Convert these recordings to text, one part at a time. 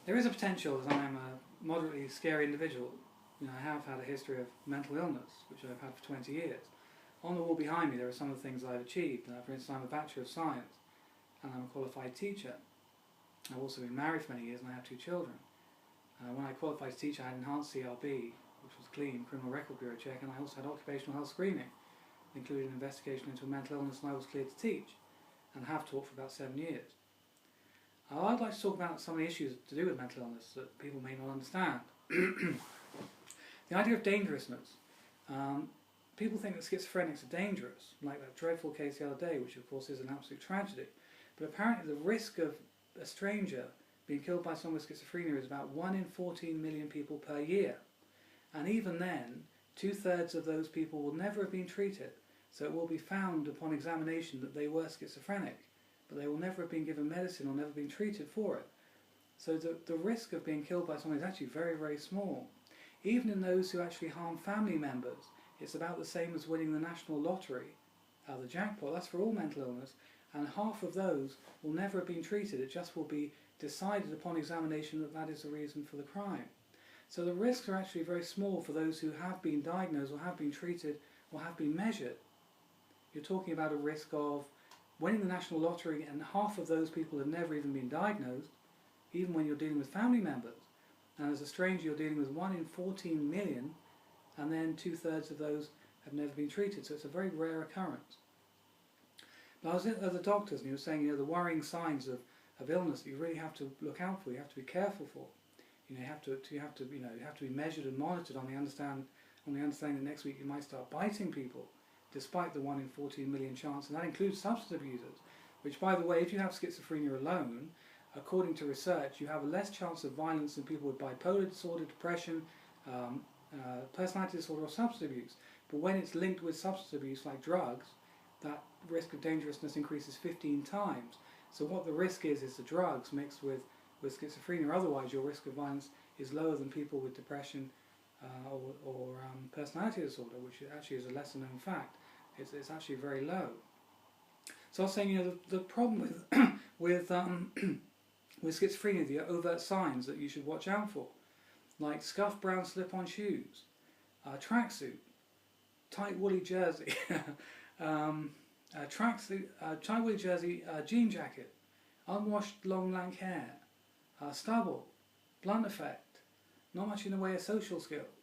There is a potential that I am a moderately scary individual. You know, I have had a history of mental illness, which I've had for 20 years. On the wall behind me there are some of the things I've achieved. For instance, I'm a Bachelor of Science and I'm a qualified teacher. I've also been married for many years and I have 2 children. When I qualified as teacher I had enhanced CRB, which was clean, criminal record bureau check, and I also had occupational health screening, including an investigation into a mental illness, and I was cleared to teach and have taught for about 7 years. I'd like to talk about some of the issues to do with mental illness that people may not understand. The idea of dangerousness. People think that schizophrenics are dangerous, like that dreadful case the other day, which of course is an absolute tragedy. But apparently the risk of a stranger being killed by someone with schizophrenia is about 1 in 14 million people per year. And even then, 2/3 of those people will never have been treated. So it will be found upon examination that they were schizophrenic, but they will never have been given medicine or never been treated for it. So the risk of being killed by someone is actually very, very small. Even in those who actually harm family members, it's about the same as winning the national lottery, the jackpot. That's for all mental illness, and half of those will never have been treated. It just will be decided upon examination that that is the reason for the crime. So the risks are actually very small for those who have been diagnosed or have been treated or have been measured. You're talking about a risk of winning the national lottery and half of those people have never even been diagnosed, even when you're dealing with family members. And as a stranger you're dealing with 1 in 14 million, and then 2/3 of those have never been treated, so it's a very rare occurrence. But I was at the doctors and he was saying, you know, the worrying signs of illness that you really have to look out for, you have to be careful for. You know, you have to be measured and monitored on the understanding that next week you might start biting people, despite the 1 in 14 million chance, and that includes substance abusers, which, by the way, if you have schizophrenia alone, according to research, you have a less chance of violence than people with bipolar disorder, depression, personality disorder or substance abuse. But when it's linked with substance abuse like drugs, that risk of dangerousness increases 15 times. So what the risk is the drugs mixed with schizophrenia. Otherwise your risk of violence is lower than people with depression or personality disorder, which actually is a lesser known fact. It's actually very low. So I was saying, you know, the problem with with schizophrenia, the overt signs that you should watch out for, like scuffed brown slip-on shoes, tracksuit, tight woolly jersey, tight woolly jersey, jean jacket, unwashed long lank hair, stubble, blunt effect, not much in the way of social skills.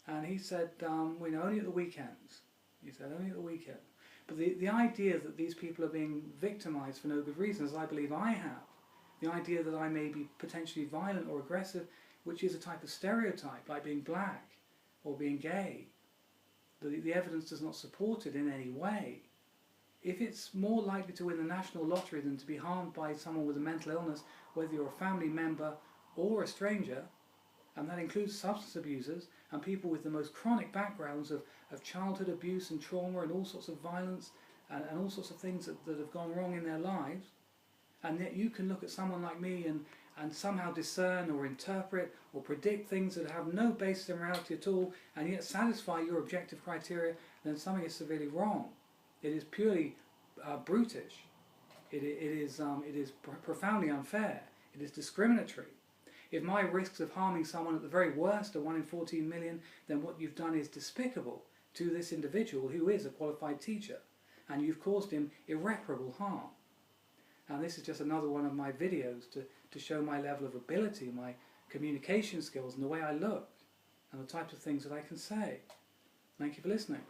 And he said, we know only at the weekends. He said only at the weekend. But the idea that these people are being victimised for no good reason, as I believe I have, the idea that I may be potentially violent or aggressive, which is a type of stereotype, like being black or being gay, the evidence does not support it in any way. If it's more likely to win the national lottery than to be harmed by someone with a mental illness, whether you're a family member or a stranger, and that includes substance abusers and people with the most chronic backgrounds of childhood abuse and trauma and all sorts of violence and all sorts of things that have gone wrong in their lives, and yet you can look at someone like me and somehow discern or interpret or predict things that have no basis in reality at all, and yet satisfy your objective criteria, then something is severely wrong. It is purely brutish. It is profoundly unfair. It is discriminatory. If my risks of harming someone at the very worst are 1 in 14 million, then what you've done is despicable to this individual who is a qualified teacher, and you've caused him irreparable harm. And this is just another one of my videos to show my level of ability, my communication skills, and the way I look, and the types of things that I can say. Thank you for listening.